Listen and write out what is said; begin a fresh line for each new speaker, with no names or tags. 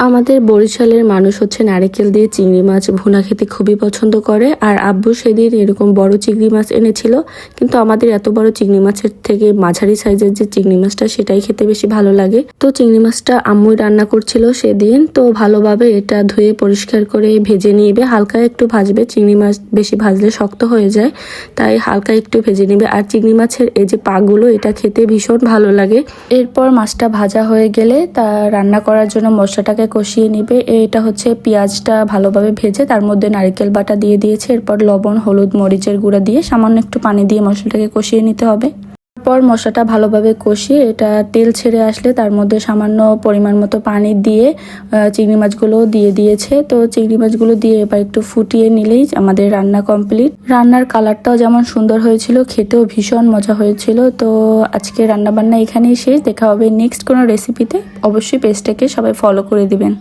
আমাদের বরিশালের মানুষ হচ্ছে নারিকেল দিয়ে চিংড়ি মাছ ভুনা খেতে খুবই পছন্দ করে। আর আব্বু সেদিন এরকম বড় চিংড়ি মাছ এনেছিল, কিন্তু আমাদের এত বড় চিংড়ি মাছের থেকে মাঝারি সাইজের যে চিংড়ি মাছটা সেটাই খেতে বেশি ভালো লাগে। তো চিংড়ি মাছটা আম্মুই রান্না করছিল সেদিন। তো ভালোভাবে এটা ধুয়ে পরিষ্কার করে ভেজে নিবে, হালকা একটু ভাজবে। চিংড়ি মাছ বেশি ভাজলে শক্ত হয়ে যায়, তাই হালকা একটু ভেজে নিবে। আর চিংড়ি মাছের এই যে পাগুলো, এটা খেতে ভীষণ ভালো লাগে। এরপর মাছটা ভাজা হয়ে গেলে তা রান্না করার জন্য মশলাটাকে কষিয়ে নিবে। এটা হচ্ছে পেঁয়াজটা ভালোভাবে ভেজে তার মধ্যে নারকেল বাটা দিয়ে দিয়েছে। এরপর লবণ, হলুদ, মরিচের গুঁড়া দিয়ে সামান্য একটু পানি দিয়ে মশলাটাকে কষিয়ে নিতে হবে। তারপর মশলাটা ভালোভাবে কষিয়ে এটা তেল ছেড়ে আসলে তার মধ্যে সামান্য পরিমাণ মতো পানি দিয়ে চিংড়ি মাছগুলো দিয়ে দিয়েছে। তো চিংড়ি মাছগুলো দিয়ে এবার একটু ফুটিয়ে নিলেই আমাদের রান্না কমপ্লিট। রান্নার কালারটাও যেমন সুন্দর হয়েছিল, খেতেও ভীষণ মজা হয়েছিল। তো আজকে রান্নাবান্না এখানেই শেষ। দেখা হবে নেক্সট কোনো রেসিপিতে। অবশ্যই পেজটাকে সবাই ফলো করে দিবেন।